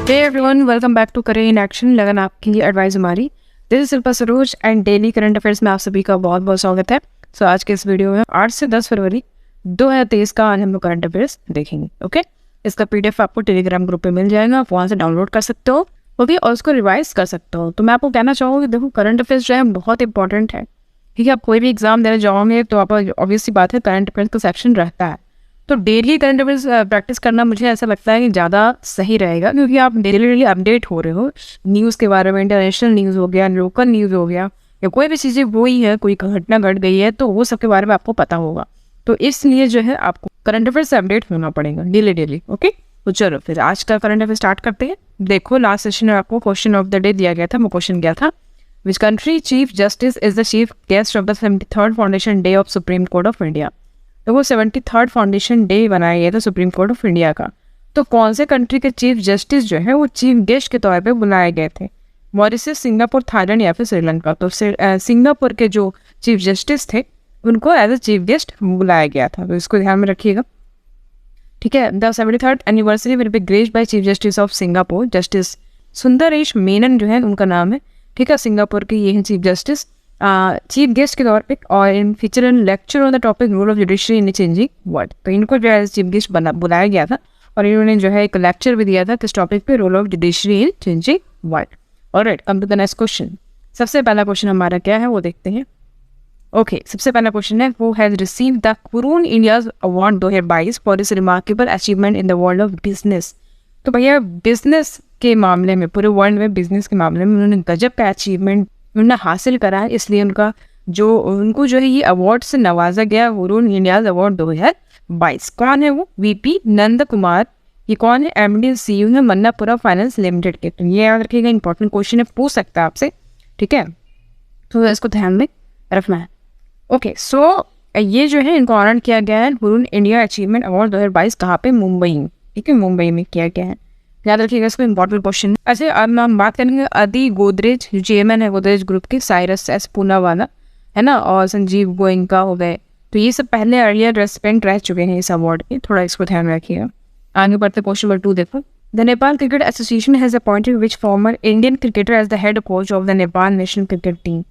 Hey everyone, welcome back to Career in Action। लगन आपके लिए एडवाइस हमारी। This is Shilpa Saroj and daily current affairs में आप सभी का बहुत बहुत स्वागत है। सो आज के इस वीडियो में 8 से 10 फरवरी 2023 का आज हम लोग करंट अफेयर्स देखेंगे। ओके, इसका पीडीएफ आपको टेलीग्राम ग्रुप पे मिल जाएगा, आप वहाँ से डाउनलोड कर सकते हो। ओके, और उसको रिवाइज कर सकते हो। तो मैं आपको कहना चाहूँगी, देखो करंट अफेयर्स जो है बहुत इंपॉर्टेंट है। ठीक है, आप कोई भी एग्जाम देने जाओगे तो आप ऑब्वियस सी बात है करंट अफेयर्स का सेक्शन रहता है। तो डेली करंट अफेयर्स प्रैक्टिस करना मुझे ऐसा लगता है कि ज़्यादा सही रहेगा, क्योंकि आप डेली अपडेट हो रहे हो न्यूज़ के बारे में। इंटरनेशनल न्यूज़ हो गया, लोकल न्यूज़ हो गया, या कोई भी चीज़ें हुई है, कोई घटना घट गई है, तो वो सब के बारे में आपको पता होगा। तो इसलिए जो है आपको करंट अफेयर्स से अपडेट होना पड़ेगा डेली। ओके, तो चलो फिर आज का करंट अफेयर स्टार्ट करते हैं। देखो लास्ट सेशन में आपको क्वेश्चन ऑफ द डे दिया गया था। वो क्वेश्चन क्या था? Which country chief justice is the chief guest of the 73rd foundation day of supreme court of India. तो वो 73rd फाउंडेशन डे बनाया गया था सुप्रीम कोर्ट ऑफ इंडिया का। तो कौन से कंट्री के चीफ जस्टिस जो है वो चीफ गेस्ट के तौर पे बुलाए गए थे? मॉरिशस, सिंगापुर, थाईलैंड या फिर श्रीलंका। तो सिंगापुर के जो चीफ जस्टिस थे उनको एज ए चीफ गेस्ट बुलाया गया था। तो इसको ध्यान में रखिएगा। ठीक है, the 73rd anniversary will be graced by chief justice of Singapore, justice Sundaresh Menon जो है उनका नाम है। ठीक है, सिंगापुर के ये हैं चीफ जस्टिस चीफ गेस्ट के तौर पे, और in feature in lecture on the topic role of judiciary in changing world. तो इनको जो है चीफ गेस्ट बुलाया गया था, और इन्होंने जो है एक लेक्चर भी दिया था किस टॉपिक पे? Role of judiciary in changing world. Alright, come to the next question. सबसे पहला क्वेश्चन हमारा क्या है वो देखते हैं। ओके, सबसे पहला क्वेश्चन है, हु हैज रिसीव्ड द कुरून India's award 2022 for is remarkable achievement in the world of business. तो भैया बिजनेस के मामले में, पूरे वर्ल्ड में बिजनेस के मामले में उन्होंने गजब का अचीवमेंट उन्होंने हासिल करा है, इसलिए उनको जो है ये अवार्ड से नवाजा गया, कुरून इंडियाज अवार्ड 2022। कौन है वो? वीपी नंद कुमार। ये कौन है? एमडी सीईओ है मन्नापुरा फाइनेंस लिमिटेड के। तो ये याद रखिएगा, इंपॉर्टेंट क्वेश्चन है, पूछ सकता है आपसे। ठीक है, तो इसको ध्यान में रखना है। ओके, सो ये जो है इनको ऑनर किया गया है कुरून इंडिया अचीवमेंट अवार्ड 2022। कहाँ पे? मुंबई में। ठीक है, मुंबई में किया गया है, याद रखिएगा, इसको इंपॉर्टेंट क्वेश्चन है। अच्छा, अब हम बात करेंगे अदी गोदरेज, जो चेयरमैन है गोदरेज ग्रुप के, साइरस एस पूनावाला है ना, और संजीव गोयनका हो गए। तो ये सब पहले अर्लियर रेसिपेंट रह चुके हैं इस अवार्ड के, थोड़ा इसको ध्यान में रखिएगा। आगे बढ़ते क्वेश्चन नंबर 2 देखो। The Nepal cricket association has appointed which former Indian cricketer as the head coach of the Nepal national cricket team.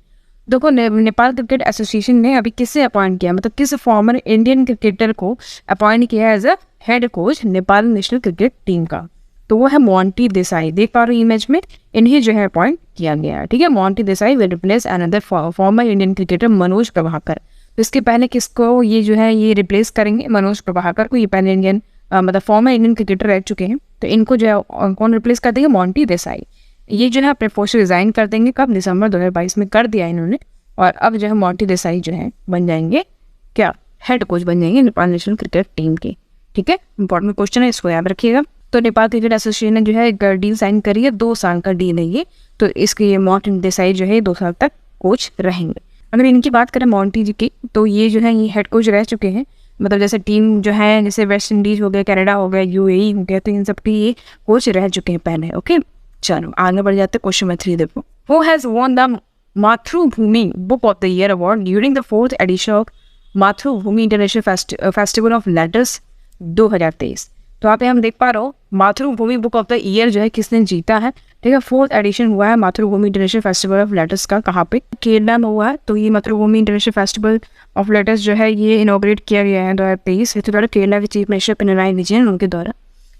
देखो नेपाल क्रिकेट एसोसिएशन ने अभी किससे अपॉइंट किया, मतलब किस फॉर्मर इंडियन क्रिकेटर को अपॉइंट किया as a head coach Nepal national cricket team का? तो वो है मोंटी देसाई। देख पा रहे हो इमेज में, इन्हें जो है अपॉइंट किया गया है। ठीक है, Monty Desai will replace another farmer Indian cricketer Manoj Prabhakar. तो इसके पहले किसको ये जो है ये रिप्लेस करेंगे? मनोज प्रभाकर को। ये पहले इंडियन मतलब फॉर्मर इंडियन क्रिकेटर रह चुके हैं, तो इनको जो है कौन रिप्लेस कर देंगे? मोंटी देसाई। ये जो है अपने पोस्ट रिजाइन कर देंगे। कब? दिसंबर 2022 में कर दिया इन्होंने। और अब जो है मोंटी देसाई जो है बन जाएंगे क्या? हेड कोच बन जाएंगे नेपाल नेशनल क्रिकेट टीम के। ठीक है, इंपॉर्टेंट क्वेश्चन है, इसको याद रखिएगा। तो नेपाल क्रिकेट एसोसिएशन ने जो है एक डील साइन करी है, 2 साल का डील है ये। तो इसके मोंटी देसाई जो है 2 साल तक कोच रहेंगे। अगर इनकी बात करें मोंटी जी की, तो ये जो है ये हेड कोच रह चुके हैं। मतलब जैसे टीम जो है, जैसे वेस्ट इंडीज हो गया, कनाडा हो गया, यूएई हो गया, तो इन सब की ये कोच रह चुके हैं पहले। ओके, चलो आगे बढ़ जाते हैं। क्वेश्चन नंबर 3 देखो। Who has won the Mathrubhumi book of the year award during the 4th edition of Mathrubhumi international festival of letters 2023। तो आप हम देख पा रहे हो मातृभूमि बुक ऑफ द ईयर जो है किसने जीता है? ठीक है, 4th एडिशन हुआ है मातृभूमि इंटरनेशनल फेस्टिवल ऑफ लेटर्स का। कहाँ पे? केरला में हुआ है। तो ये मातृभूमि इंटरनेशनल फेस्टिवल ऑफ लेटर्स जो है ये इनॉग्रेट किया गया है 2023 के द्वारा, केरला के चीफ मिनिस्टर पिनराई विजयन उनके द्वारा।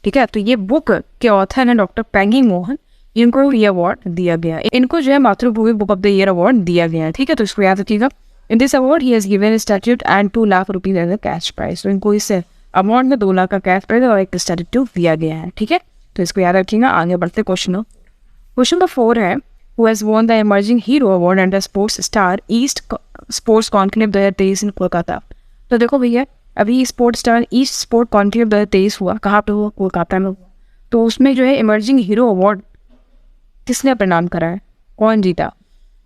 ठीक है, तो ये बुक के ऑथर है डॉक्टर पैंगी मोहन, इनको ये अवार्ड दिया गया। इनको जो है Mathrubhumi book of the year award दिया गया है। ठीक है, तो इसको याद रखिएगा। In this award he has given statute and 2 lakh rupees as a cash prize. तो इनको इस अवार्ड में 2 लाख का कैश प्राइज और एक स्टैट्यूट दिया गया है। ठीक है, तो इसको याद रखिएगा। आगे बढ़ते क्वेश्चन नंबर 4 है, who has won the emerging hero award and the sports star east sports conclave 2023 इन कोलकाता। तो देखो भैया, अभी sports star east sport conclave 2023 हुआ। कहाँ पे हुआ? कोलकाता में हुआ। तो उसमें जो है इमर्जिंग हीरो अवार्ड किसने प्रदान करा है? कौन जीता?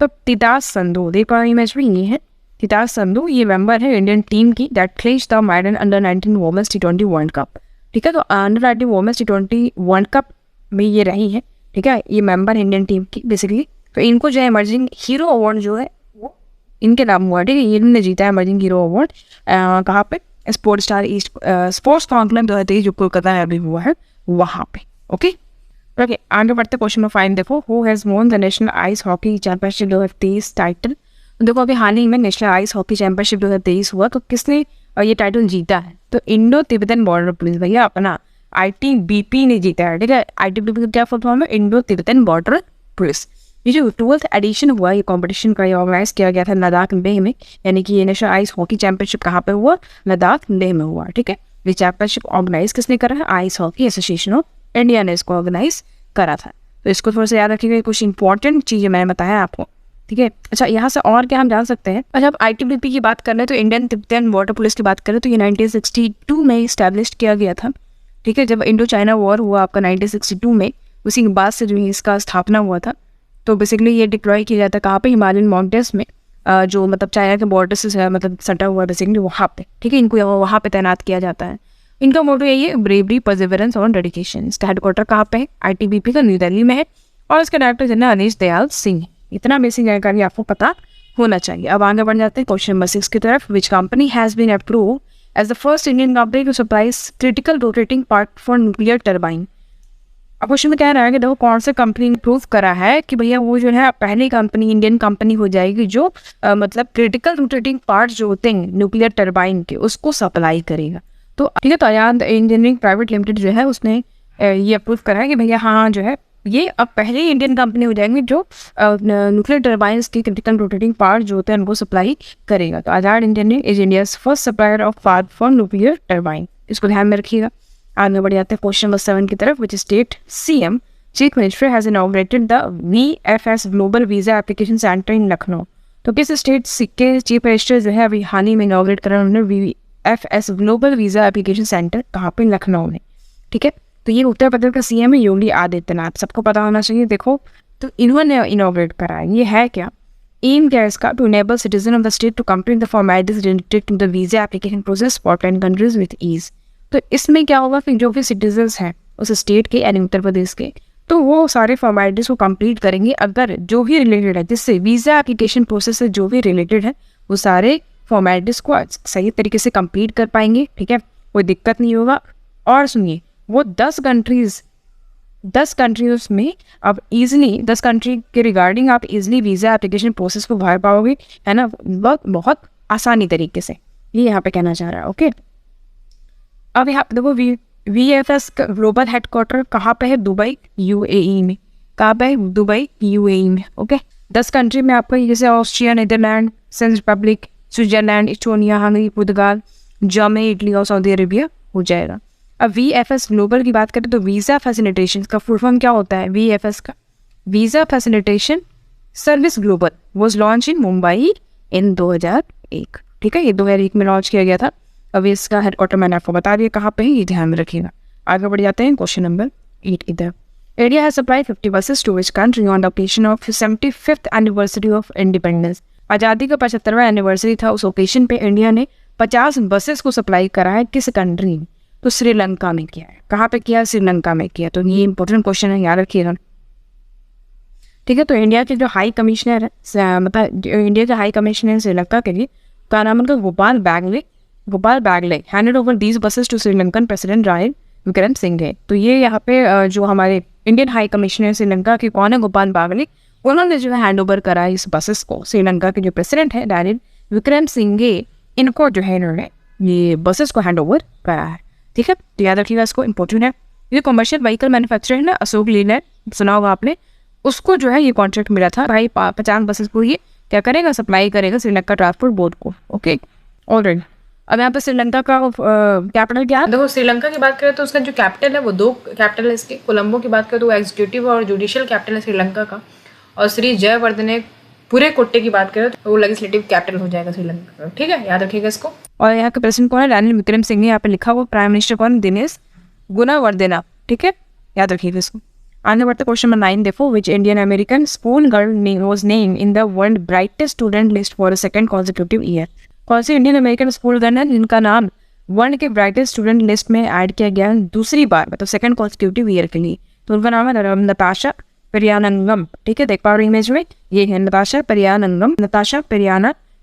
तो तितास संधू। देखो इमेज में ये है तितास संधू, ये मेंबर है इंडियन टीम की that clinched the medal under 19 women's T20 world cup. ठीक है, तो under 19 women's T20 world cup में ये रही है। ठीक है, ये मेंबर इंडियन टीम की बेसिकली। तो इनको जो है इमर्जिंग हीरो अवार्ड जो है वो इनके नाम हुआ। ठीक है, इन्होंने जीता है इमर्जिंग हीरो अवार्ड। कहाँ पे? स्पोर्ट्स कॉन्क्लेव 2023 जो कोलकाता में अभी हुआ है वहाँ पे। ओके ओके, आगे बढ़ते क्वेश्चन नंबर 5 देखो, who has won the national ice hockey championship 2023 title. देखो अभी हाल ही में नेशनल आइस हॉकी चैंपियनशिप 2023 हुआ, तो किसने ये टाइटल जीता है? तो इंडो तिब्बतन बॉर्डर पुलिस, भैया अपना ITBP ने जीता है। ठीक है, ITBP का क्या फुल फॉर्म है? Indo Tibetan border police. ये जो 12th एडिशन हुआ ये कॉम्पिटिशन का, ये ऑर्गेनाइज किया गया था लद्दाख लेह में, यानी कि ये नेशनल आइस हॉकी चैंपियनशिप कहाँ पे हुआ? लद्दाख लेह में हुआ। ठीक है, ये चैंपियनशिप ऑर्गेनाइज किसने करा है? Ice hockey association of India ने इसको ऑर्गेनाइज करा था। तो इसको थोड़ा सा याद रखिएगा, कुछ इंपॉर्टेंट चीज़ें मैंने बताया आपको। ठीक है, अच्छा यहाँ से और क्या हम जान सकते हैं? अच्छा, अब ITBP की बात कर रहे हैं तो इंडियन तिब्बतन बॉर्डर पुलिस की बात करें तो ये 1962 में इस्टेब्लिश किया गया था। ठीक है, जब इंडो चाइना वॉर हुआ आपका 1962 में, उसी के बाद से जो है इसका स्थापना हुआ था। तो बेसिकली ये डिप्लॉय किया जाता है कहाँ पे? हिमालयन माउंटेन्स में, जो मतलब चाइना के बॉर्डर से मतलब सटा हुआ बेसिकली वहाँ पे। ठीक है, इनको वहाँ पे तैनात किया जाता है। इनका मोटो यही है, ब्रेवरी, परसिवरेंस और डेडिकेशन। इसका हेडक्वार्टर कहाँ पे है? ITBP का न्यू दिल्ली में है और इसका डायरेक्टर जनरल अनीश दयाल सिंह। इतना बेसिक जानकारी आपको पता होना चाहिए। अब आगे बढ़ जाते हैं क्वेश्चन नंबर 6 की तरफ। Which company has been approve as the first Indian company to supply critical rotating part for nuclear turbine. अब क्वेश्चन में कह रहा है कि देखो कौन सा कंपनी ने प्रूव करा है कि भैया वो जो है पहली कंपनी, इंडियन कंपनी हो जाएगी जो मतलब क्रिटिकल रोटेटिंग पार्ट्स जो होते हैं न्यूक्लियर टर्बाइन के, उसको सप्लाई करेगा। तो ठीक है, तो आजाद इंजीनियरिंग प्राइवेट लिमिटेड जो है उसने ये अप्रूव करा है कि भैया हाँ जो है ये अब पहली इंडियन कंपनी हो जाएंगी जो न्यूक्लियर टर्बाइन्स की क्रिटिकल रोटेटिंग पार्ट जो होते हैं उनको सप्लाई करेगा। तो Azad engineering is India's first supplier of part for nuclear turbine, इसको ध्यान में रखिएगा। आगे बढ़ जाते हैं क्वेश्चन नंबर 7 की तरफ। Which state CM chief minister has inaugurated the VFS global visa application centre in Lucknow. तो किस स्टेट के चीफ मिनिस्टर जो है अभी हाल ही में इनॉग्रेट करा उन्होंने VFS global visa application centre, कहाँ पे? लखनऊ में। ठीक है, तो ये उत्तर प्रदेश का CM है योगी आदित्यनाथ, सबको पता होना चाहिए। देखो तो इन्होंने इनॉग्रेट करा है, ये है क्या? एम क्या है इसका? To enable citizen of the state to complete the formalities related to the visa application process for 10 countries with ease. तो इसमें क्या होगा कि जो भी सिटीजन्स हैं उस स्टेट के यानी उत्तर प्रदेश के, तो वो सारे फॉर्मेलिटीज को कंप्लीट करेंगे अगर जो भी रिलेटेड है, जिससे वीज़ा एप्लीकेशन प्रोसेस से जो भी रिलेटेड है वो सारे फॉर्मेलिटीज को सही तरीके से कंप्लीट कर पाएंगे। ठीक है, कोई दिक्कत नहीं होगा। और सुनिए, वो 10 कंट्रीज में अब ईजिली 10 कंट्री के रिगार्डिंग आप इजीली वीज़ा एप्लीकेशन प्रोसेस को भर पाओगे, है ना, बहुत आसानी तरीके से, ये यहाँ पे कहना चाह रहा है। ओके, अब यहाँ पे देखो VFS का ग्लोबल हेडक्वार्टर कहाँ पे है? दुबई UAE में। कहाँ पे है? दुबई UAE में। ओके, 10 कंट्री में आपका जैसे ऑस्ट्रिया, नीदरलैंड, सेंट रिपब्लिक, स्विट्जरलैंड, इस्टोनिया, हंगरी, पुर्तगाल, जर्मनी, इटली और सऊदी अरेबिया हो जाएगा। अब VFS ग्लोबल की बात करें तो वीज़ा फैसिलिटेशन का फुल फॉर्म क्या होता है? VFS का visa facilitation service global was launch in Mumbai in 2001। ठीक है, ये 2001 में लॉन्च किया गया था। अब इसका हेडक्वार्टर मैंने आपको बता दिया कहाँ पे है, ये ध्यान में रखिएगा। आगे बढ़ जाते हैं क्वेश्चन नंबर 8 की तरफ। India has supply 50 buses to which country on the occasion of 75th anniversary of independence. आज़ादी का 75वां एनिवर्सरी था, उस ओकेजन पे इंडिया ने 50 बसेस को सप्लाई करा है। किस कंट्री में? तो श्रीलंका में किया है। कहाँ पे किया? श्रीलंका में किया। तो ये इंपॉर्टेंट क्वेश्चन है, याद रखिएगा। ठीक है, तो इंडिया के जो हाई कमिश्नर है, मतलब इंडिया के हाई कमिश्नर श्रीलंका के लिए, का नाम उनका Gopal Baglay handed over these buses to Sri Lankan president Ranil Wickremesinghe. तो ये यहाँ पे जो हमारे इंडियन हाई कमिश्नर श्रीलंका के कौन है? गोपाल बैगले। उन्होंने जो है हैंड ओवर करा इस बसेस को श्रीलंका के जो प्रेसिडेंट है रानिल विक्रमसिंघे, इनको जो है इन्होंने ये बसेस को हैंड ओवर करा है। ठीक है, तो याद रखिएगा, इसको इंपॉर्टेंट है। ये कमर्शियल व्हीकल मैन्युफैक्चरर है ना, अशोक लीलैंड, सुना होगा आपने, उसको जो है ये कॉन्ट्रैक्ट मिला था भाई 50 बसेस को ये क्या करेगा? सप्लाई करेगा श्रीलंका ट्रांसपोर्ट बोर्ड को। Okay, alright. अब यहाँ पे श्रीलंका का कैपिटल क्या है? देखो श्रीलंका की बात करें तो उसका जो कैपिटल है वो 2 कैपिटल है इसके। कोलंबो की बात करें तो वो एग्जीक्यूटिव और जुडिशियल कैपिटल है श्रीलंका का, और श्री जयवर्धने पूरे कोट्टे की बात करें तो वो लेजिस्लेटिव कैपिटल हो जाएगा श्रीलंका का। ठीक है, याद रखिएगा इसको। और यहाँ के प्रेसिडेंट कौन है? रानिल विक्रमसिंघे। यहाँ पे लिखा हुआ प्राइम मिनिस्टर कौन? दिनेश गुणवर्धना। ठीक है, याद रखिएगा इसको। आगे बढ़ते क्वेश्चन नंबर 9 देखो। Which Indian American school girl was name in the world brightest student list for a second consecutive year. कौन सी इंडियन अमेरिकन स्कूल गर्ल है जिनका नाम वर्ल्ड के ब्राइटेस्ट स्टूडेंट लिस्ट में ऐड किया गया दूसरी बार, मतलब सेकंड कॉन्सिक्यूटिव ईयर के लिए? तो उनका नाम है नताशा पेरियानंगम। ठीक है, देख पा रहे हो इमेज में, ये है नताशा पेरियानंगम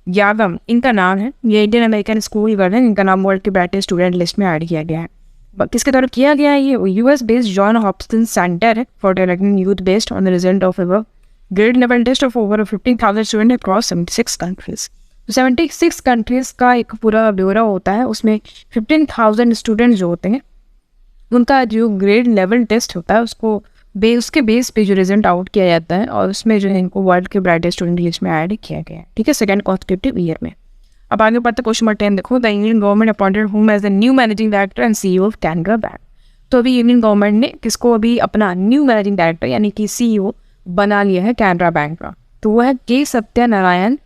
यादव इनका नाम है, ये इंडियन अमेरिकन स्कूल गर्ल है, इनका नाम वर्ल्ड के ब्राइटेस्ट स्टूडेंट लिस्ट में ऐड किया गया है। किसके द्वारा किया गया है? ये US based John Hopkins centre है for developing youth based on the result of ever grade level test of over 15,000 student across 76 countries. 76 countries का एक पूरा ब्यौरा होता है, उसमें 15,000 स्टूडेंट जो होते हैं उनका जो ग्रेड लेवल टेस्ट होता है उसके बेस पे जो रिजल्ट आउट किया जाता है, और उसमें जो है इनको वर्ल्ड के ब्राइटेस्ट स्टूडेंट लिस्ट में ऐड किया गया है, ठीक है, सेकंड कॉन्सेक्यूटिव ईयर में। अब आगे बढ़ते क्वेश्चन नंबर 10 देखो, the Indian government appointed whom as the new managing director and CEO of Canara bank. तो अभी इंडियन गवर्नमेंट ने किसको अभी अपना न्यू मैनेजिंग डायरेक्टर यानी कि सीईओ बना लिया है कैनरा बैंक का, तो वो है के सत्यनारायण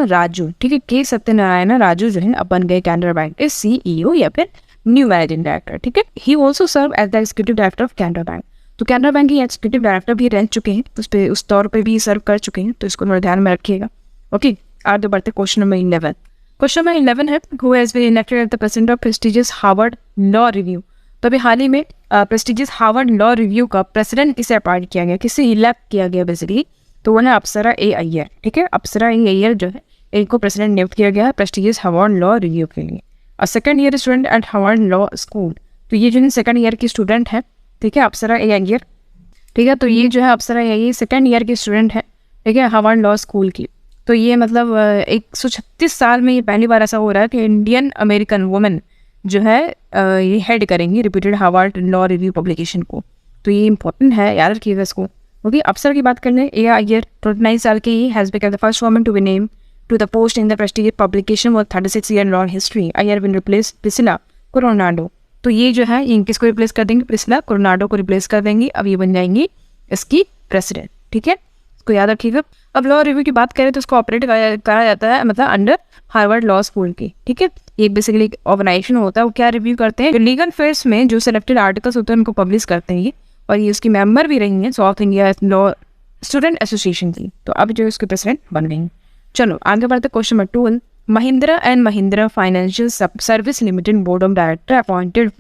राजू, ठीक है, के सत्यनारायण राजू जो है अब बन गए कैनरा बैंक के सीईओ या फिर न्यू मैनेजिंग डायरेक्टर, ठीक है। He also serve as the executive director of Canara bank. तो कैनरा बैंक के एग्जीक्यूटिव डायरेक्टर भी रह चुके हैं, उस तौर पे भी सर्व कर चुके हैं, तो इसको थोड़ा ध्यान में रखिएगा। ओके, आगे बढ़ते क्वेश्चन नंबर 11। क्वेश्चन नंबर 11 है, who has been elected as the president of prestigious Harvard law review. तो अभी हाल ही में प्रेस्टिजियस हार्वर्ड लॉ रिव्यू का प्रेसिडेंट किसे अपॉइंट किया गया, किसे इलेक्ट किया गया बेसिकली, तो वो है अप्सरा ए अय्यर, ठीक है। अप्सरा ए अय्यर जो है इनको प्रेसिडेंट नियुक्त किया गया है प्रेस्टिजियस हार्वर्ड लॉ रिव्यू के लिए। और second year student at Harvard law school, तो ये जो है सेकंड ईयर की स्टूडेंट है, ठीक है, अप्सरा ए अय्यर, ठीक है। तो ये जो है अप्सरा ए अय्यर सेकंड ईयर की स्टूडेंट है, ठीक है, हार्वर्ड लॉ स्कूल की। तो ये मतलब 136 साल में ये पहली बार ऐसा हो रहा है कि इंडियन अमेरिकन वुमेन जो है ये हेड करेंगी repeated Harvard law review publication को, तो ये इंपॉर्टेंट है, याद रखिएगा इसको। ओके, अप्सरा की बात कर लें, ए अय्यर 29 साल की has become the first woman to be named to the post in the prestigious publication with 36-year long history. Ayer will replace Priscilla Coronado. तो ये जो है ये किसको रिप्लेस कर देंगे? प्रिसिला कोरोनाडो को रिप्लेस कर देंगी, अब ये बन जाएंगी इसकी प्रेसिडेंट, ठीक है, इसको याद रखिएगा। अब लॉ रिव्यू की बात करें तो इसको ऑपरेट करा जाता है मतलब अंडर हार्वर्ड लॉ स्कूल की, ठीक है। ये बेसिकली एक ऑर्गेनाइजेशन होता है, वो क्या रिव्यू करते हैं, लीगल अफेयर्स में जो सिलेक्टेड आर्टिकल्स होते हैं उनको पब्लिश करते हैं ये, और ये उसकी मेंबर भी रही हैं south India law student association की, तो अब जो इसके प्रेसिडेंट बन गई। चलो आगे बढ़ते question number 12। Mahindra and Mahindra financial service limited board of director appointed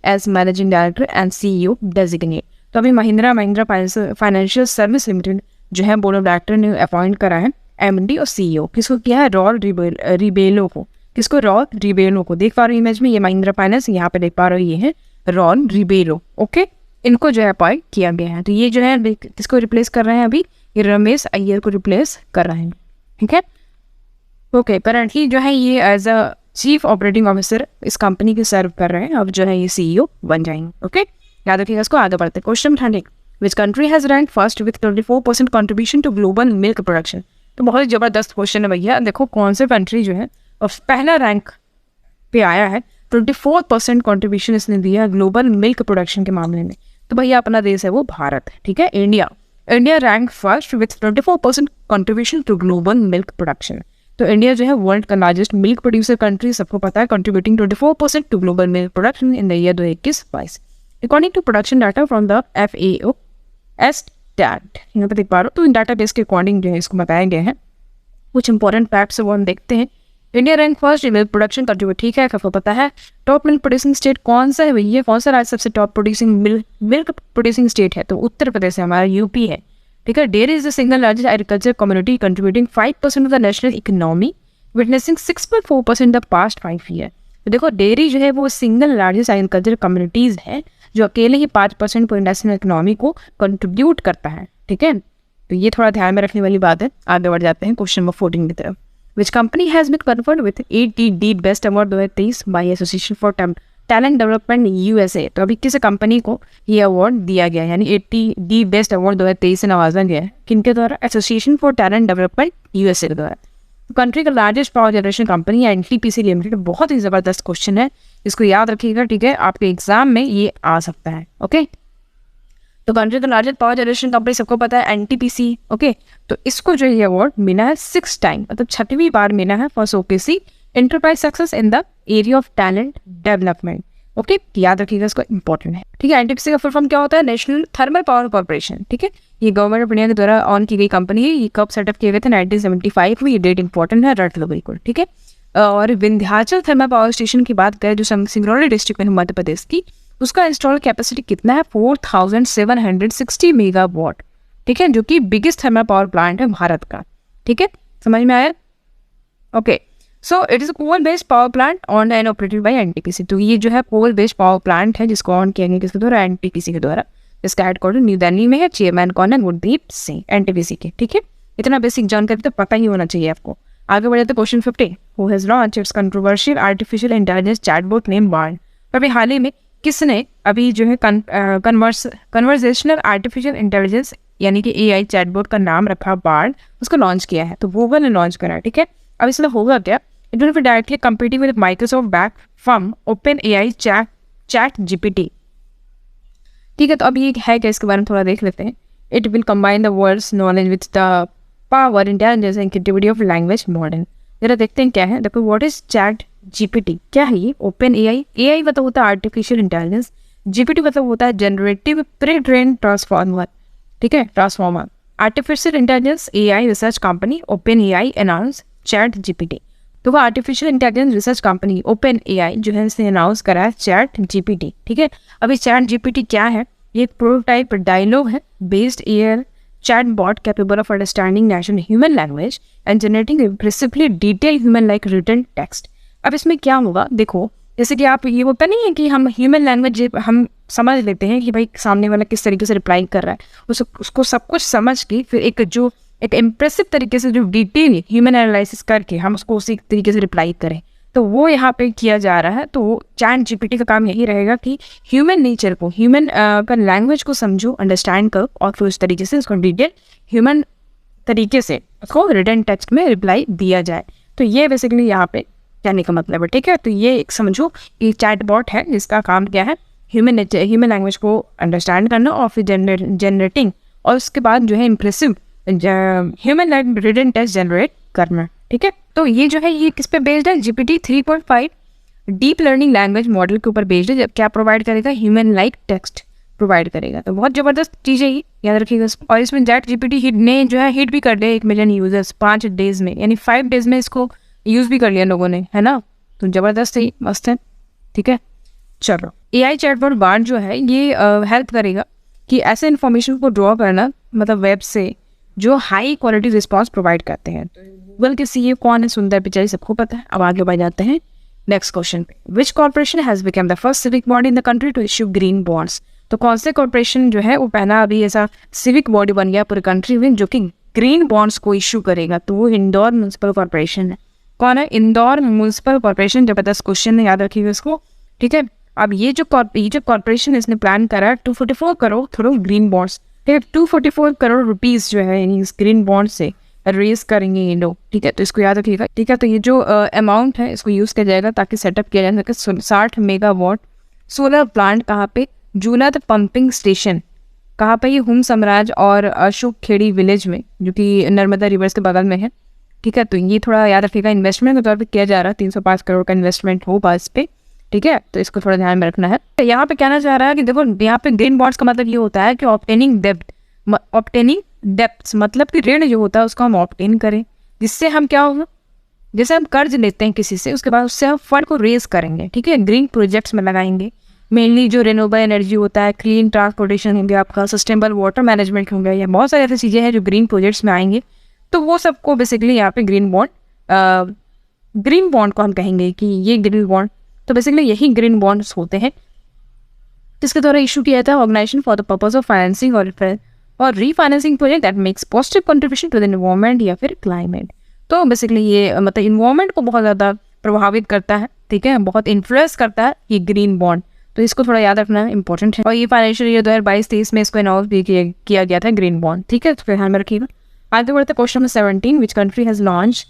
as managing director and CEO designate. तो अभी महिंद्रा फाइनेंशियल सर्विस लिमिटेड जो है बोर्ड ऑफ डायरेक्टर ने अपॉइंट करा है एमडी और सीईओ, किसको किया है? रॉल रिबेलो को। किसको? रॉल रिबेलो को। देख पा रहे हो इमेज में, ये महिंद्रा फाइनेंस, यहाँ पे देख पा रहे हो ये है रॉल रिबेलो, ओके, इनको जो है अपॉइंट किया गया है। तो ये जो है किसको रिप्लेस कर रहे हैं अभी? ये रमेश अय्यर को रिप्लेस कर रहे हैं, ठीक है। ओके, करंटली जो है ये as a chief operating officer इस कंपनी के सर्व कर रहे हैं, अब जो है ये सीईओ बन जाएंगे, ओके, याद रखिएगा इसको। आगे बढ़ते हैं question 13। Which country has rank first with 24% contribution to global milk production. तो बहुत ही जबरदस्त क्वेश्चन है भैया, देखो कौन से कंट्री जो है पहला रैंक पे आया है, 24% कंट्रीब्यूशन इसने दिया है ग्लोबल मिल्क प्रोडक्शन के मामले में। तो भैया अपना देश है वो भारत है, ठीक है, India rank first with 24% contribution to global milk production. तो इंडिया जो है वर्ल्ड का लार्जेस्ट मिल्क प्रोड्यूसर कंट्री, सबको पता है, contributing 24% to global milk production in the year 2021-22 according to production data from the FAO STAT। यहाँ पे देख पा रहे हो, तो इन डाटा बेस के अकॉर्डिंग जो है इसको बताया गया है। कुछ इंपॉर्टेंट फैक्ट्स वो हम देखते हैं। India rank first milk production country, ठीक है, सबको पता है। टॉप मिल्क प्रोड्यूसिंग स्टेट कौन सा है भैया? कौन सा राज्य सबसे top producing milk producing state है? तो उत्तर प्रदेश है, हमारा यूपी है, ठीक है। Dairy is the single largest agriculture community contributing 5% of the national economy witnessing 6.4% the past 5 year. तो देखो डेयरी जो है वो सिंगल लार्जेस्ट एग्रीकल्चर कम्युनिटीज है जो अकेले ही 5% पूरी नेशनल इकोनॉमी को कंट्रीब्यूट करता है, ठीक है। तो ये थोड़ा ध्यान में रखने वाली बात है। आगे बढ़ जाते हैं क्वेश्चन नंबर 14 की तरफ। Which company has been conferred with 80D best award 2023 by association for talent development USA। तो अभी किस कंपनी को ये अवार्ड दिया गया है, यानी 80D बेस्ट अवार्ड 2023 से नवाजा गया है, किनके द्वारा? Association for talent development USA के द्वारा। कंट्री का लार्जेस्ट पावर जनरेशन कंपनी है NTPC लिमिटेड। बहुत ही जबरदस्त क्वेश्चन है, इसको याद रखिएगा, ठीक है, आपके एग्जाम में ये आ सकता है, ओके। तो कंट्री का लार्जेस्ट पावर जनरेशन कंपनी सबको पता है NTPC, ओके। तो इसको जो ये अवार्ड मिला है 6 टाइम, मतलब 6वीं बार मिला है for showcasing enterprise success in the area of talent development, okay, याद रखिएगा, इसको इंपॉर्टेंट है, ठीक है। NTPC का फुल फॉर्म क्या होता है? नेशनल थर्मल पावर कॉर्पोरेशन, ठीक है। ये गवर्नमेंट ऑफ इंडिया के द्वारा ऑन की गई कंपनी है। ये कब सेटअप किए गए थे? 1975 में। ये डेट इंपॉर्टेंट है, रट लो बिल्कुल, ठीक है। और विंध्याचल थर्मल पावर स्टेशन की बात करें जो सिंगरौली डिस्ट्रिक्ट में मध्य प्रदेश की, उसका इंस्टॉल कैपेसिटी कितना है? 4760 मेगावाट, ठीक है, जो कि बिगेस्ट थर्मल पावर प्लांट है भारत का, ठीक है, समझ में आया? Okay, so it is a coal based power plant owned and operated by NTPC. तो ये जो है कोल बेस्ड पावर प्लांट है जिसको ऑन किया गया किसके द्वारा, एनटीपीसी के द्वारा। इसका हेडक्वार्टर न्यू दिल्ली में है। चेयरमैन कौन है, गुरदीप सिंह, एनटीपीसी के। ठीक है, इतना बेसिक जानकारी तो पता ही होना चाहिए आपको। आगे बढ़े तो question 50, who has launch its controversial artificial intelligence chatbot name Bard. अभी हाल ही में किसने अभी जो है कन्वर्सेशनल आर्टिफिशियल इंटेलिजेंस यानी कि एआई चैटबॉट का नाम रखा बार्ड, उसको लॉन्च किया है। तो गूगल ने लॉन्च करा है। ठीक है, अब इसमें होगा क्या, it will be directly competing with Microsoft back from open AI chat GPT. ठीक है, तो अब ये है क्या, इसके बारे में थोड़ा देख लेते हैं। It will combine the words knowledge with the power intelligence and creativity of language model. जरा देखते हैं क्या है। देखो, व्हाट इज चैट जीपीटी, क्या है ये। ओपन एआई, एआई मतलब होता है आर्टिफिशियल इंटेलिजेंस, जीपीटी मतलब होता है जनरेटिव प्री ट्रेन ट्रांसफॉर्मर। ठीक है, transformer. Artificial intelligence AI research company open AI announce chat GPT. तो वो artificial intelligence research company open AI जो है इसने अनाउंस करा है चैट जीपीटी। ठीक है, अभी चैट जीपीटी क्या है, ये एक प्रोटोटाइप डायलॉग है based AI chat bot capable of understanding natural human language and generating impressively detail human like written text. अब इसमें क्या होगा, देखो जैसे कि आप, ये होता नहीं है कि हम ह्यूमन लैंग्वेज हम समझ लेते हैं कि भाई सामने वाला किस तरीके से रिप्लाई कर रहा है, उसको सब कुछ समझ के फिर एक इम्प्रेसिव तरीके से जो डिटेल ह्यूमन एनालिसिस करके हम उसको उसी तरीके से रिप्लाई करें, तो वो यहाँ पे किया जा रहा है। तो चैट जीपीटी का काम यही रहेगा कि ह्यूमन नेचर को, ह्यूमन का लैंग्वेज को समझो, अंडरस्टैंड करो और फिर उस तरीके से उसको डिटेल ह्यूमन तरीके से उसको रिटन टेक्स्ट में रिप्लाई दिया जाए। तो ये बेसिकली यहाँ पे कहने का मतलब है। ठीक है, तो ये एक समझो कि चैट बॉट है जिसका काम क्या है, ह्यूमन लैंग्वेज को अंडरस्टैंड करना और फिर जनरेटिंग और उसके बाद जो है impressive human written text generate करना। ठीक है, तो ये जो है ये किस पे बेस्ड है, GPT 3.5 deep learning language model के ऊपर बेस्ड है। जब क्या प्रोवाइड करेगा, ह्यूमन लाइक टेक्स्ट प्रोवाइड करेगा। तो बहुत ज़बरदस्त चीज़ है ये, याद रखिएगा। और इसमें चैट जीपीटी हिट ने जो है हिट भी कर लिया 1 मिलियन यूजर्स 5 डेज में, यानी 5 डेज में इसको यूज़ भी कर लिया लोगों ने, है ना। तो ज़बरदस्त है, मस्त है। ठीक है, चलो एआई चैटबॉट बार्ड जो है ये हेल्प करेगा कि ऐसे इन्फॉर्मेशन को ड्रॉ करना, मतलब वेब से जो हाई क्वालिटी रिस्पॉन्स प्रोवाइड करते हैं। गूगल के सीईओ कौन है, सुंदर पिचाई, सबको पता है। अब आगे बढ़ जाते हैं नेक्स्ट क्वेश्चन पे। Which corporation has become the first civic body in the country to issue green bonds. तो कौन से कॉर्पोरेशन जो है वो पहला अभी ऐसा सिविक बॉडी बन गया पूरी कंट्री में जो कि ग्रीन बॉन्ड्स को इश्यू करेगा, तो वो इंदौर म्यूनसिपल कॉर्पोरेशन है। कौन है, इंदौर म्यूनसिपल कॉर्पोरेशन। जबरदस्त क्वेश्चन है, याद रखिएगा इसको। ठीक है, अब ये जो कॉर्पोरेशन इसने प्लान करा 244 crore through green bonds, 244 crore rupees जो है इस ग्रीन बॉन्ड से रेज करेंगे ये लोग। ठीक है, तो इसको याद रखिएगा। ठीक है, तो ये जो अमाउंट है इसको यूज़ किया जाएगा ताकि सेटअप किया जा सके 60 मेगावाट सोलर प्लांट। कहाँ पे, जूनाद पंपिंग स्टेशन। कहाँ पे, ये हुम समाज और अशोक खेड़ी विलेज में, जो कि नर्मदा रिवर्स के बगल में है। ठीक है, तो ये थोड़ा याद रखिएगा, इन्वेस्टमेंट के तौर पे किया जा रहा है। 305 करोड़ का इन्वेस्टमेंट होगा इस पे। ठीक है, तो इसको थोड़ा ध्यान में रखना है। तो यहाँ पे कहना चाह रहा है कि देखो यहाँ पे ग्रीन बॉन्ड्स का मतलब ये होता है कि ऑब्टेनिंग डेप्थ मतलब कि ऋण जो होता है उसको हम ऑब्टेन करें, जिससे हम क्या होगा, जैसे हम कर्ज लेते हैं किसी से, उसके बाद उससे हम फंड को रेज करेंगे। ठीक है, ग्रीन प्रोजेक्ट्स में लगाएंगे। मेनली जो रिन्यूएबल एनर्जी होता है, क्लीन ट्रांसपोर्टेशन हो गया आपका, सस्टेनेबल वाटर मैनेजमेंट हो गया, या बहुत सारी ऐसी चीज़ें हैं जो ग्रीन प्रोजेक्ट्स में आएंगे। तो वो सबको बेसिकली यहाँ पे ग्रीन बॉन्ड को हम कहेंगे कि ये ग्रीन बॉन्ड, तो बेसिकली यही ग्रीन बॉन्ड्स होते हैं जिसके द्वारा इशू किया था organisation for the purpose of financing और refinancing project that makes positive contribution to the environment या फिर क्लाइमेट। तो बेसिकली ये मतलब इन्वायरमेंट को बहुत ज़्यादा प्रभावित करता है। ठीक है, बहुत इन्फ्लुएंस करता है ये ग्रीन बॉन्ड, तो इसको थोड़ा याद रखना इंपॉर्टेंट है। और ये फाइनेंशियल ईयर 2022-23 में इसको अनाउंस भी किया गया था ग्रीन बॉन्ड। ठीक है, तो ध्यान में रखिएगा। आगे बढ़ते question number 17, which country has launch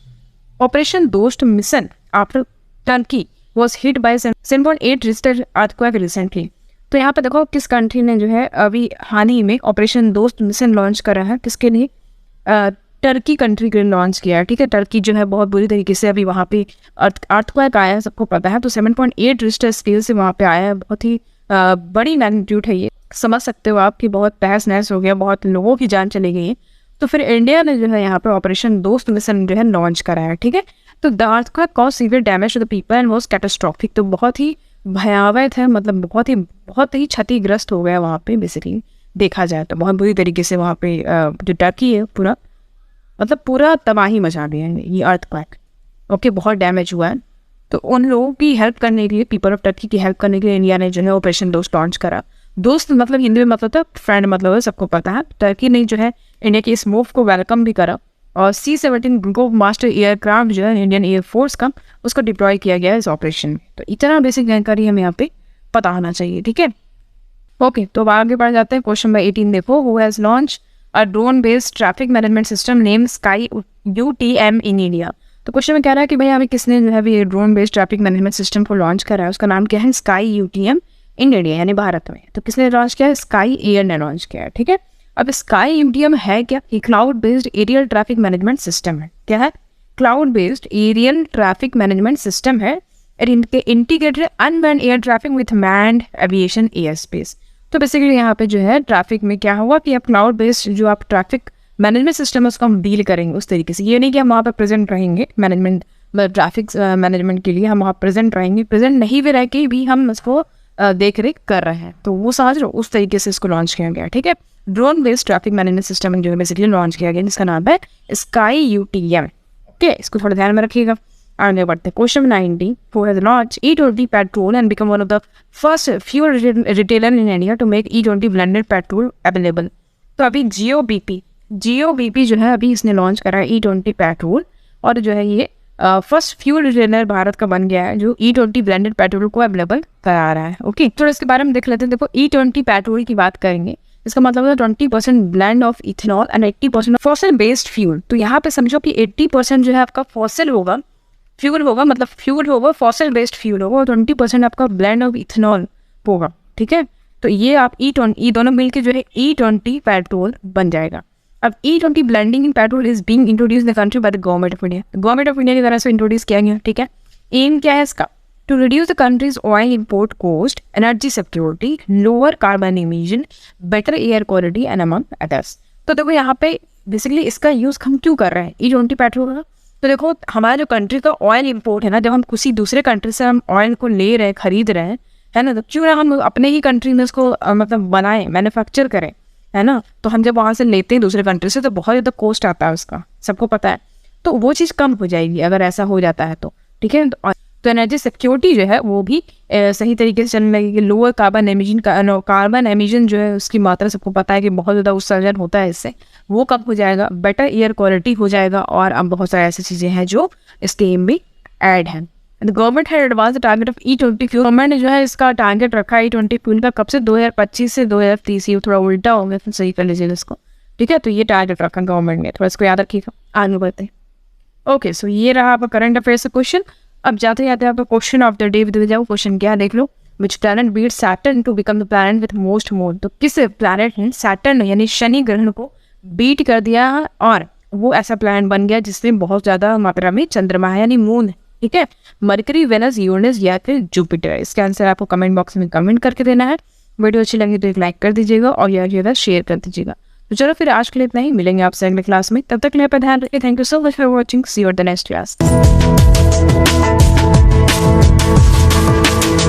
operation Dost mission after Turkey was hit by 7.8 Richter earthquake recently. तो यहाँ पे देखो किस कंट्री ने जो है अभी हाल ही में ऑपरेशन दोस्त मिशन लॉन्च करा है, किसके लिए, टर्की कंट्री के लॉन्च किया है। ठीक है, टर्की जो है बहुत बुरी तरीके से अभी वहाँ पे अर्थक्वेक आया है, सबको पता है। तो 7.8 रिश्टर स्केल से वहाँ पे आया है, बहुत ही बड़ी मैग्नीट्यूड है ये, समझ सकते हो आप कि बहुत तहस नहस हो गया, बहुत लोगों की जान चली गई है। तो फिर इंडिया ने जो है यहाँ पे ऑपरेशन दोस्त मिशन जो है लॉन्च करा है। ठीक है, तो the earthquake cause severe damage to the people and was catastrophic. तो बहुत ही भयावह है, मतलब बहुत ही क्षतिग्रस्त हो गया वहाँ पे। बेसिकली देखा जाए तो बहुत बुरी तरीके से वहाँ पे जो टर्की है पूरा तबाही मचा दिया है ये अर्थक्वेक। ओके, बहुत डैमेज हुआ है। तो उन लोगों की हेल्प करने के लिए, पीपल ऑफ टर्की की हेल्प करने के लिए इंडिया ने जो है ऑपरेशन दोस्त लॉन्च करा। दोस्त मतलब हिंदी में मतलब था फ्रेंड, मतलब है सबको पता है। टर्की ने जो है इंडिया के इस मूव को वेलकम भी करा और C-17 ग्रुप मास्टर एयरक्राफ्ट जो है इंडियन एयरफोर्स का, उसको डिप्लॉय किया गया इस ऑपरेशन में। तो इतना बेसिक जानकारी हमें यहाँ पे पता होना चाहिए, ठीक है। ओके, तो अब आगे बढ़ जाते हैं। क्वेश्चन नंबर 18 देखो, who has launch a drone based traffic management system name sky UTM in India. तो क्वेश्चन में कह रहा है कि भाई हमें किसने जो है drone based traffic management system को लॉन्च करा है, उसका नाम क्या है, स्काई UTM इन इंडिया, यानी भारत में। तो किसने लॉन्च किया है, स्काई एयर ने लॉन्च किया है, ठीक है। अब स्काई UTM है क्या, ये cloud based aerial traffic management system है। क्या है, cloud based aerial traffic management system है, इनके integrated unmanned air traffic with manned aviation air space. तो बेसिकली यहाँ पे जो है ट्रैफिक में क्या हुआ कि आप क्लाउड बेस्ड जो आप ट्रैफिक मैनेजमेंट सिस्टम है उसको हम डील करेंगे उस तरीके से। ये नहीं कि हम वहाँ पर प्रेजेंट रहेंगे मैनेजमेंट ट्रैफिक मैनेजमेंट के लिए, हम वहाँ प्रेजेंट रहेंगे, प्रेजेंट नहीं भी रह के भी हम उसको देख रेख कर रहे हैं। तो वो समझ लो, उस तरीके से इसको लॉन्च किया गया, ठीक है। Drone based traffic management system जो है बेसिकली लॉन्च किया गया, जिसका नाम है स्काई UTM। ओके, इसको थोड़ा ध्यान में रखिएगा। आगे बढ़ते हैं। Question 90, who has launched E20 petrol and become one of the first fuel retailer in India to make E20 blended petrol available। तो अभी GOBP जो है अभी इसने लॉन्च करा है E20 पेट्रोल, और जो है ये फर्स्ट फ्यूल रिटेलर भारत का बन गया है जो E20 ब्लेंडेड पेट्रोल को अवेलेबल करा रहा है। ओके, तो इसके बारे में देख लेते हैं। देखो, E20 पेट्रोल की बात करेंगे, इसका मतलब है 20% blend of ethanol and 80% fossil based fuel. तो यहाँ पे समझो कि 80% जो है आपका फॉसिल होगा, फ्यूल होगा, मतलब फ्यूल होगा, फॉसिल बेस्ड फ्यूल होगा, और 20% आपका ब्लेंड ऑफ इथेनॉल होगा, ठीक है। तो ये आप E20 दोनों मिलकर जो है E20 पेट्रोल बन जाएगा। अब E20 blending in petrol is being introduce in the country by the government of India. Government of India की तरफ से इंट्रोड्यूस किया गया, ठीक है। एम क्या है इसका, to reduce the country's oil import cost, energy security, lower carbon emission, better air quality and among others. तो देखो यहाँ पे बेसिकली इसका यूज हम क्यों कर रहे हैं E20 पेट्रोल का। तो देखो, हमारा जो कंट्री का ऑयल इंपोर्ट है ना, जब हम किसी दूसरे कंट्री से हम ऑयल को ले रहे हैं, खरीद रहे हैं, है ना, तो क्यों ना हम अपने ही कंट्री में उसको मतलब बनाएं, मैन्युफैक्चर करें, है ना। तो हम जब वहाँ से लेते हैं दूसरे कंट्री से तो बहुत ज़्यादा कॉस्ट आता है उसका, सबको पता है। तो वो चीज़ कम हो जाएगी अगर ऐसा हो जाता है तो, ठीक है। तो एनर्जी सिक्योरिटी जो है वो भी सही तरीके से चलने लगेगी। लोअर कार्बन एमिशन जो है उसकी मात्रा सबको पता है कि बहुत ज़्यादा उत्सर्जन होता है इससे, वो कम हो जाएगा। बेटर एयर क्वालिटी हो जाएगा, और अब बहुत सारी ऐसी चीज़ें हैं जो इसके एम भी ऐड हैं। The government had advance the target of E20 fuel. Government ने जो है इसका टारगेट रखा है E20 फ्यूल का कब से, 2025 से 2030। ये थोड़ा उल्टा हो गया, तो सही कर लीजिएगा इसको, ठीक है। तो ये टारगेट रखा गवर्नमेंट ने, थोड़ा इसको याद रखिएगा। आगे बढ़ते हैं। ओके, सो ये रहा आपका करंट अफेयर्स का क्वेश्चन। अब जाते जाते आपका question of the day with जाओ। क्वेश्चन क्या देख लो, which planet beat Saturn to become the planet with most moon. तो किस प्लैनेट ने सैटर्न यानी शनि ग्रहण को बीट कर दिया और वो ऐसा प्लैनेट बन गया जिसमें बहुत ज़्यादा मात्रा में चंद्रमा है यानी मून है, ठीक है। मरकरी, वेनस, यूरेनस या फिर जुपिटर। इसका आंसर आपको कमेंट बॉक्स में कमेंट करके देना है। वीडियो अच्छी लगी तो एक लाइक कर दीजिएगा और यह शेयर कर दीजिएगा। तो चलो फिर आज के लिए इतना ही, मिलेंगे आपसे अगले क्लास में। तब तक के लिए ध्यान रखिए। Thank you so much for watching, see you at the next class.